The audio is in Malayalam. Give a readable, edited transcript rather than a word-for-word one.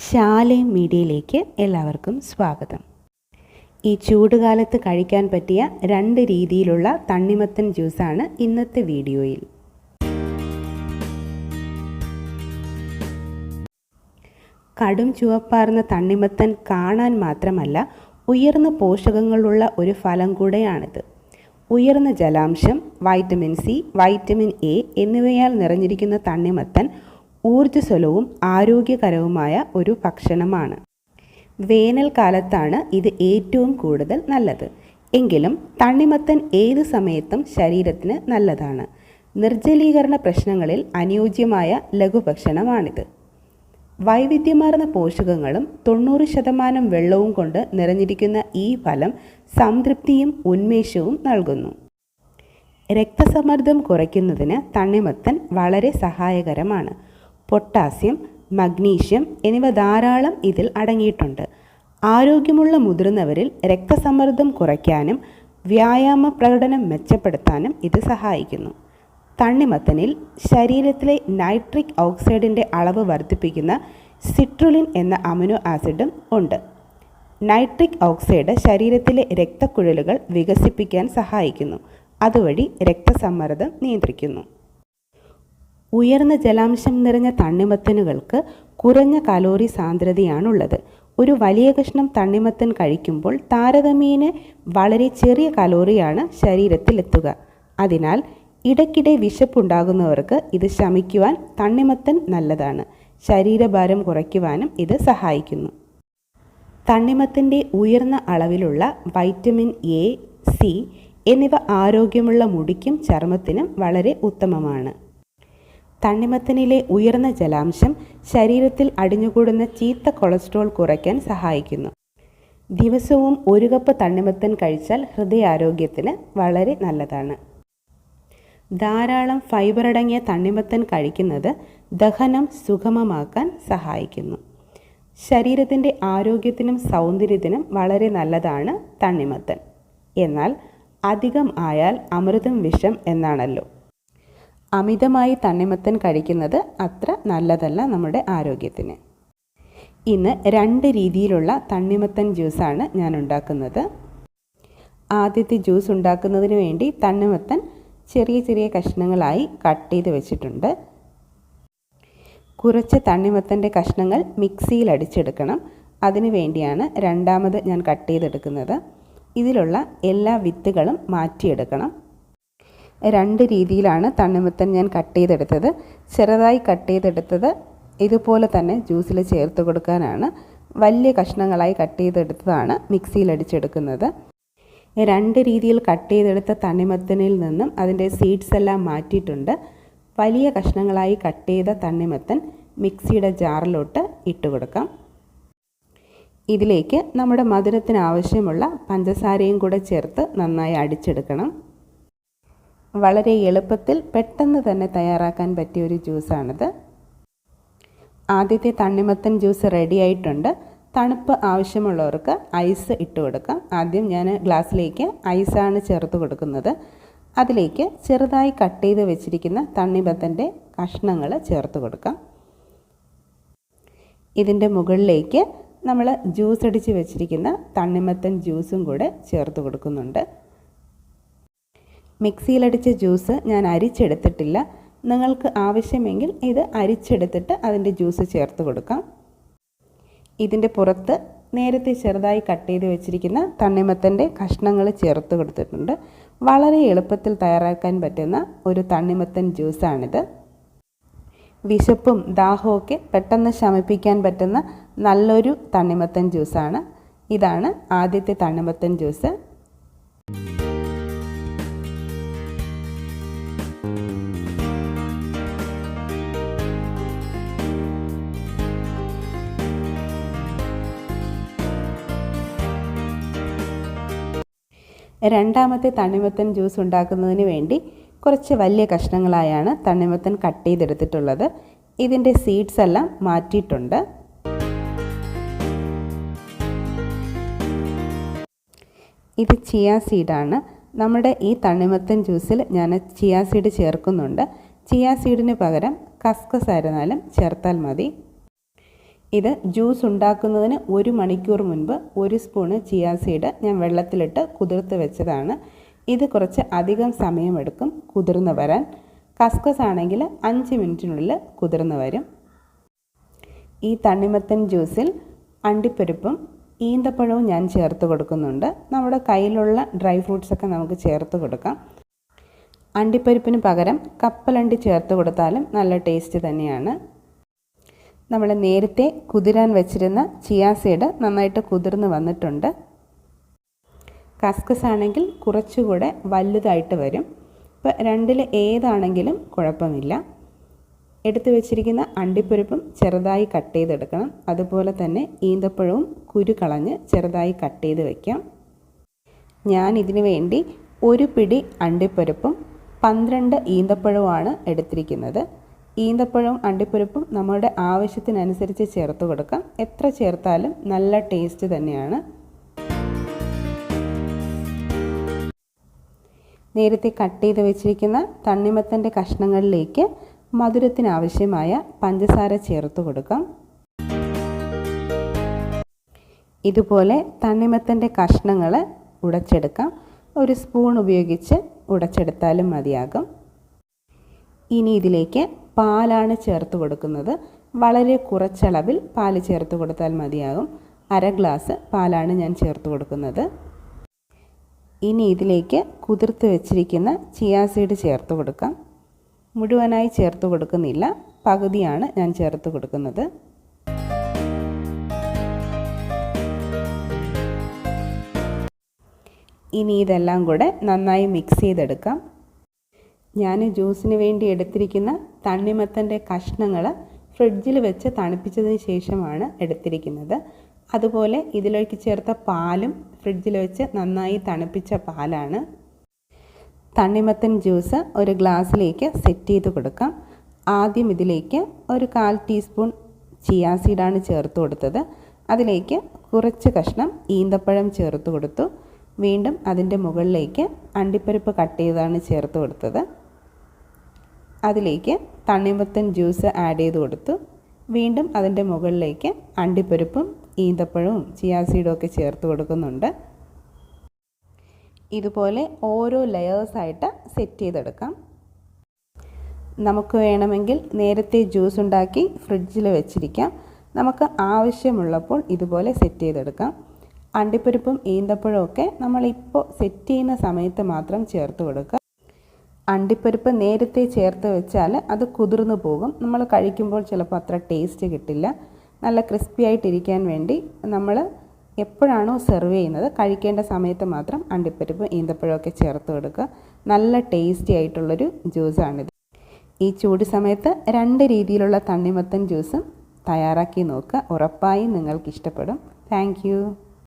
ശാലേം മീഡിയയിലേക്ക് എല്ലാവർക്കും സ്വാഗതം. ഈ ചൂടുകാലത്ത് കഴിക്കാൻ പറ്റിയ 2 രീതിയിലുള്ള തണ്ണിമത്തൻ ജ്യൂസാണ് ഇന്നത്തെ വീഡിയോയിൽ. കടും ചുവപ്പാർന്ന തണ്ണിമത്തൻ കാണാൻ മാത്രമല്ല ഉയർന്ന പോഷകങ്ങളുള്ള ഒരു ഫലം കൂടെയാണിത്. ഉയർന്ന ജലാംശം, വൈറ്റമിൻ സി, വൈറ്റമിൻ എ എന്നിവയാൽ നിറഞ്ഞിരിക്കുന്ന തണ്ണിമത്തൻ ഊർജ്ജസ്വലവും ആരോഗ്യകരവുമായ ഒരു ഭക്ഷണമാണ്. വേനൽക്കാലത്താണ് ഇത് ഏറ്റവും കൂടുതൽ നല്ലത്. എങ്കിലും തണ്ണിമത്തൻ ഏത് സമയത്തും ശരീരത്തിന് നല്ലതാണ്. നിർജ്ജലീകരണ പ്രശ്നങ്ങളിൽ അനുയോജ്യമായ ലഘുഭക്ഷണമാണിത്. വൈവിധ്യമാർന്ന പോഷകങ്ങളും 90% വെള്ളവും കൊണ്ട് നിറഞ്ഞിരിക്കുന്ന ഈ ഫലം സംതൃപ്തിയും ഉന്മേഷവും നൽകുന്നു. രക്തസമ്മർദ്ദം കുറയ്ക്കുന്നതിന് തണ്ണിമത്തൻ വളരെ സഹായകരമാണ്. പൊട്ടാസ്യം, മഗ്നീഷ്യം എന്നിവ ധാരാളം ഇതിൽ അടങ്ങിയിട്ടുണ്ട്. ആരോഗ്യമുള്ള മുതിർന്നവരിൽ രക്തസമ്മർദ്ദം കുറയ്ക്കാനും വ്യായാമ പ്രകടനം മെച്ചപ്പെടുത്താനും ഇത് സഹായിക്കുന്നു. തണ്ണിമത്തനിൽ ശരീരത്തിലെ നൈട്രിക് ഓക്സൈഡിൻ്റെ അളവ് വർദ്ധിപ്പിക്കുന്ന സിട്രുലിൻ എന്ന അമിനോ ആസിഡും ഉണ്ട്. നൈട്രിക് ഓക്സൈഡ് ശരീരത്തിലെ രക്തക്കുഴലുകൾ വികസിപ്പിക്കാൻ സഹായിക്കുന്നു. അതുവഴി രക്തസമ്മർദ്ദം നിയന്ത്രിക്കുന്നു. ഉയർന്ന ജലാംശം നിറഞ്ഞ തണ്ണിമത്തനുകൾക്ക് കുറഞ്ഞ കലോറി സാന്ദ്രതയാണുള്ളത്. ഒരു വലിയ കഷ്ണം തണ്ണിമത്തൻ കഴിക്കുമ്പോൾ താരതമ്യേന വളരെ ചെറിയ കലോറിയാണ് ശരീരത്തിലെത്തുക. അതിനാൽ ഇടയ്ക്കിടെ വിശപ്പുണ്ടാകുന്നവർക്ക് ഇത് ശമിക്കുവാൻ തണ്ണിമത്തൻ നല്ലതാണ്. ശരീരഭാരം കുറയ്ക്കുവാനും ഇത് സഹായിക്കുന്നു. തണ്ണിമത്തൻ്റെ ഉയർന്ന അളവിലുള്ള വൈറ്റമിൻ എ, സി എന്നിവ ആരോഗ്യമുള്ള മുടിക്കും ചർമ്മത്തിനും വളരെ ഉത്തമമാണ്. തണ്ണിമത്തനിലെ ഉയർന്ന ജലാംശം ശരീരത്തിൽ അടിഞ്ഞുകൂടുന്ന ചീത്ത കൊളസ്ട്രോൾ കുറയ്ക്കാൻ സഹായിക്കുന്നു. ദിവസവും 1 കപ്പ് തണ്ണിമത്തൻ കഴിച്ചാൽ ഹൃദയാരോഗ്യത്തിന് വളരെ നല്ലതാണ്. ധാരാളം ഫൈബർ അടങ്ങിയ തണ്ണിമത്തൻ കഴിക്കുന്നത് ദഹനം സുഗമമാക്കാൻ സഹായിക്കുന്നു. ശരീരത്തിൻ്റെ ആരോഗ്യത്തിനും സൗന്ദര്യത്തിനും വളരെ നല്ലതാണ് തണ്ണിമത്തൻ. എന്നാൽ അധികം ആയാൽ അമൃതം വിഷം എന്നാണല്ലോ. അമിതമായി തണ്ണിമത്തൻ കഴിക്കുന്നത് അത്ര നല്ലതല്ല നമ്മുടെ ആരോഗ്യത്തിന്. ഇന്ന് 2 രീതിയിലുള്ള തണ്ണിമത്തൻ ജ്യൂസാണ് ഞാൻ ഉണ്ടാക്കുന്നത്. ആദ്യത്തെ ജ്യൂസ് ഉണ്ടാക്കുന്നതിന് വേണ്ടി തണ്ണിമത്തൻ ചെറിയ ചെറിയ കഷ്ണങ്ങളായി കട്ട് ചെയ്ത് വെച്ചിട്ടുണ്ട്. കുറച്ച് തണ്ണിമത്തൻ്റെ കഷ്ണങ്ങൾ മിക്സിയിൽ അടിച്ചെടുക്കണം. അതിനു വേണ്ടിയാണ് രണ്ടാമത് ഞാൻ കട്ട് ചെയ്തെടുക്കുന്നത്. ഇതിലുള്ള എല്ലാ വിത്തുകളും മാറ്റിയെടുക്കണം. 2 രീതിയിലാണ് തണ്ണിമത്തൻ ഞാൻ കട്ട് ചെയ്തെടുത്തത്. ചെറുതായി കട്ട് ചെയ്തെടുത്തത് ഇതുപോലെ തന്നെ ജ്യൂസിൽ ചേർത്ത് കൊടുക്കാനാണ്. വലിയ കഷ്ണങ്ങളായി കട്ട് ചെയ്തെടുത്തതാണ് മിക്സിയിൽ അടിച്ചെടുക്കുന്നത്. 2 രീതിയിൽ കട്ട് ചെയ്തെടുത്ത തണ്ണിമത്തനിൽ നിന്നും അതിൻ്റെ സീഡ്സ് എല്ലാം മാറ്റിയിട്ടുണ്ട്. വലിയ കഷ്ണങ്ങളായി കട്ട് ചെയ്ത തണ്ണിമത്തൻ മിക്സിയുടെ ജാറിലോട്ട് ഇട്ട് കൊടുക്കാം. ഇതിലേക്ക് നമ്മുടെ മധുരത്തിന് ആവശ്യമുള്ള പഞ്ചസാരയും കൂടെ ചേർത്ത് നന്നായി അടിച്ചെടുക്കണം. വളരെ എളുപ്പത്തിൽ പെട്ടെന്ന് തന്നെ തയ്യാറാക്കാൻ പറ്റിയ ഒരു ജ്യൂസാണിത്. ആദ്യത്തെ തണ്ണിമത്തൻ ജ്യൂസ് റെഡി ആയിട്ടുണ്ട്. തണുപ്പ് ആവശ്യമുള്ളവർക്ക് ഐസ് ഇട്ട് കൊടുക്കാം. ആദ്യം ഞാൻ ഗ്ലാസ്സിലേക്ക് ഐസാണ് ചേർത്ത് കൊടുക്കുന്നത്. അതിലേക്ക് ചെറുതായി കട്ട് ചെയ്ത് വെച്ചിരിക്കുന്ന തണ്ണിമത്തൻ്റെ കഷ്ണങ്ങൾ ചേർത്ത് കൊടുക്കാം. ഇതിൻ്റെ മുകളിലേക്ക് നമ്മൾ ജ്യൂസ് അടിച്ച് വെച്ചിരിക്കുന്ന തണ്ണിമത്തൻ ജ്യൂസും കൂടെ ചേർത്ത് കൊടുക്കുന്നുണ്ട്. മിക്സിയിലടിച്ച ജ്യൂസ് ഞാൻ അരിച്ചെടുത്തിട്ടില്ല. നിങ്ങൾക്ക് ആവശ്യമെങ്കിൽ ഇത് അരിച്ചെടുത്തിട്ട് അതിൻ്റെ ജ്യൂസ് ചേർത്ത് കൊടുക്കാം. ഇതിൻ്റെ പുറത്ത് നേരത്തെ ചെറുതായി കട്ട് ചെയ്ത് വെച്ചിരിക്കുന്ന തണ്ണിമത്തൻ്റെ കഷ്ണങ്ങൾ ചേർത്ത് കൊടുത്തിട്ടുണ്ട്. വളരെ എളുപ്പത്തിൽ തയ്യാറാക്കാൻ പറ്റുന്ന ഒരു തണ്ണിമത്തൻ ജ്യൂസാണിത്. വിശപ്പും ദാഹമൊക്കെ പെട്ടെന്ന് ശമിപ്പിക്കാൻ പറ്റുന്ന നല്ലൊരു തണ്ണിമത്തൻ ജ്യൂസാണ്. ഇതാണ് ആദ്യത്തെ തണ്ണിമത്തൻ ജ്യൂസ്. രണ്ടാമത്തെ തണ്ണിമത്തൻ ജ്യൂസ് ഉണ്ടാക്കുന്നതിന് വേണ്ടി കുറച്ച് വലിയ കഷ്ണങ്ങളായാണ് തണ്ണിമത്തൻ കട്ട് ചെയ്തെടുത്തിട്ടുള്ളത്. ഇതിൻ്റെ സീഡ്സ് എല്ലാം മാറ്റിയിട്ടുണ്ട്. ഇത് ചിയ സീഡാണ്. നമ്മുടെ ഈ തണ്ണിമത്തൻ ജ്യൂസിൽ ഞാൻ ചിയ സീഡ് ചേർക്കുന്നുണ്ട്. ചിയ സീഡിന് പകരം കസ്കസ് ആയിരുന്നാലും ചേർത്താൽ മതി. ഇത് ജ്യൂസ് ഉണ്ടാക്കുന്നതിന് 1 മണിക്കൂർ മുൻപ് 1 സ്പൂണ് ചിയാ സീഡ് ഞാൻ വെള്ളത്തിലിട്ട് കുതിർത്ത് വെച്ചതാണ്. ഇത് കുറച്ച് അധികം സമയമെടുക്കും കുതിർന്ന് വരാൻ. കസ്കസ് ആണെങ്കിൽ 5 മിനിറ്റിനുള്ളിൽ കുതിർന്ന് വരും. ഈ തണ്ണിമത്തൻ ജ്യൂസിൽ അണ്ടിപ്പരിപ്പും ഈന്തപ്പഴവും ഞാൻ ചേർത്ത് കൊടുക്കുന്നുണ്ട്. നമ്മുടെ കയ്യിലുള്ള ഡ്രൈ ഫ്രൂട്ട്സൊക്കെ നമുക്ക് ചേർത്ത് കൊടുക്കാം. അണ്ടിപ്പരിപ്പിന് പകരം കപ്പലണ്ടി ചേർത്ത് കൊടുത്താലും നല്ല ടേസ്റ്റ് തന്നെയാണ്. നമ്മൾ നേരത്തെ കുതിരാൻ വെച്ചിരുന്ന ചിയാ സീഡ് നന്നായിട്ട് കുതിർന്ന് വന്നിട്ടുണ്ട്. കസ്കസ് ആണെങ്കിൽ കുറച്ചുകൂടെ വലുതായിട്ട് വരും. ഇപ്പോൾ രണ്ടിൽ ഏതാണെങ്കിലും കുഴപ്പമില്ല. എടുത്തു വെച്ചിരിക്കുന്ന അണ്ടിപ്പരിപ്പും ചെറുതായി കട്ട് ചെയ്തെടുക്കണം. അതുപോലെ തന്നെ ഈന്തപ്പഴവും കുരു കളഞ്ഞ് ചെറുതായി കട്ട് ചെയ്ത് വയ്ക്കാം. ഞാൻ ഇതിനു വേണ്ടി 1 പിടി അണ്ടിപ്പരിപ്പും 12 ഈന്തപ്പഴവുമാണ് എടുത്തിരിക്കുന്നത്. ഈന്തപ്പഴവും അണ്ടിപ്പരിപ്പും നമ്മുടെ ആവശ്യത്തിനനുസരിച്ച് ചേർത്ത് കൊടുക്കാം. എത്ര ചേർത്താലും നല്ല ടേസ്റ്റ് തന്നെയാണ്. നേരത്തെ കട്ട് ചെയ്ത് വെച്ചിരിക്കുന്ന തണ്ണിമത്തൻ്റെ കഷ്ണങ്ങളിലേക്ക് മധുരത്തിനാവശ്യമായ പഞ്ചസാര ചേർത്ത് കൊടുക്കാം. ഇതുപോലെ തണ്ണിമത്തൻ്റെ കഷ്ണങ്ങൾ ഉടച്ചെടുക്കാം. ഒരു സ്പൂൺ ഉപയോഗിച്ച് ഉടച്ചെടുത്താലും മതിയാകും. ഇനി ഇതിലേക്ക് പാലാണ് ചേർത്ത് കൊടുക്കുന്നത്. വളരെ കുറച്ചളവിൽ പാല് ചേർത്ത് കൊടുത്താൽ മതിയാകും. 1/2 ഗ്ലാസ് പാലാണ് ഞാൻ ചേർത്ത് കൊടുക്കുന്നത്. ഇനി ഇതിലേക്ക് കുതിർത്ത് വെച്ചിരിക്കുന്ന ചിയാ സീഡ് ചേർത്ത് കൊടുക്കാം. മുഴുവനായി ചേർത്ത് കൊടുക്കുന്നില്ല, പകുതിയാണ് ഞാൻ ചേർത്ത് കൊടുക്കുന്നത്. ഇനി ഇതെല്ലാം കൂടെ നന്നായി മിക്സ് ചെയ്തെടുക്കാം. ഞാൻ ജ്യൂസിന് വേണ്ടി എടുത്തിരിക്കുന്ന തണ്ണിമത്തൻ്റെ കഷ്ണങ്ങൾ ഫ്രിഡ്ജിൽ വെച്ച് തണുപ്പിച്ചതിന് ശേഷമാണ് എടുത്തിരിക്കുന്നത്. അതുപോലെ ഇതിലേക്ക് ചേർത്ത പാലും ഫ്രിഡ്ജിൽ വെച്ച് നന്നായി തണുപ്പിച്ച പാലാണ്. തണ്ണിമത്തൻ ജ്യൂസ് ഒരു ഗ്ലാസ്സിലേക്ക് സെറ്റ് ചെയ്ത് കൊടുക്കാം. ആദ്യം ഇതിലേക്ക് ഒരു 1/4 ടീസ്പൂൺ ചിയാ സീഡാണ് ചേർത്ത് കൊടുത്തത്. അതിലേക്ക് കുറച്ച് കഷ്ണം ഈന്തപ്പഴം ചേർത്ത് കൊടുത്തു. വീണ്ടും അതിൻ്റെ മുകളിലേക്ക് അണ്ടിപ്പരിപ്പ് കട്ട് ചെയ്താണ് ചേർത്ത് കൊടുത്തത്. അതിലേക്ക് തണ്ണിമത്തൻ ജ്യൂസ് ആഡ് ചെയ്ത് കൊടുത്തു. വീണ്ടും അതിൻ്റെ മുകളിലേക്ക് അണ്ടിപ്പരിപ്പും ഈന്തപ്പഴവും ചിയാ സീഡും ഒക്കെ ചേർത്ത് കൊടുക്കുന്നുണ്ട്. ഇതുപോലെ ഓരോ ലെയേഴ്സായിട്ട് സെറ്റ് ചെയ്തെടുക്കാം. നമുക്ക് വേണമെങ്കിൽ നേരത്തെ ജ്യൂസ് ഉണ്ടാക്കി ഫ്രിഡ്ജിൽ വെച്ചിരിക്കാം. നമുക്ക് ആവശ്യമുള്ളപ്പോൾ ഇതുപോലെ സെറ്റ് ചെയ്തെടുക്കാം. അണ്ടിപ്പരിപ്പും ഈന്തപ്പഴവും ഒക്കെ നമ്മളിപ്പോൾ സെറ്റ് ചെയ്യുന്ന സമയത്ത് മാത്രം ചേർത്ത് കൊടുക്കുക. അണ്ടിപ്പരിപ്പ് നേരത്തെ ചേർത്ത് വെച്ചാൽ അത് കുതിർന്നു പോകും. നമ്മൾ കഴിക്കുമ്പോൾ ചിലപ്പോൾ അത്ര ടേസ്റ്റ് കിട്ടില്ല. നല്ല ക്രിസ്പി ആയിട്ടിരിക്കാൻ വേണ്ടി നമ്മൾ എപ്പോഴാണോ സെർവ് ചെയ്യുന്നത് കഴിക്കേണ്ട സമയത്ത് മാത്രം അണ്ടിപ്പരിപ്പ് ഈന്തപ്പഴമൊക്കെ ചേർത്ത് കൊടുക്കുക. നല്ല ടേസ്റ്റി ആയിട്ടുള്ളൊരു ജ്യൂസാണിത്. ഈ ചൂട് സമയത്ത് 2 രീതിയിലുള്ള തണ്ണിമത്തൻ ജ്യൂസും തയ്യാറാക്കി നോക്കുക. ഉറപ്പായും നിങ്ങൾക്ക് ഇഷ്ടപ്പെടും. Thank you.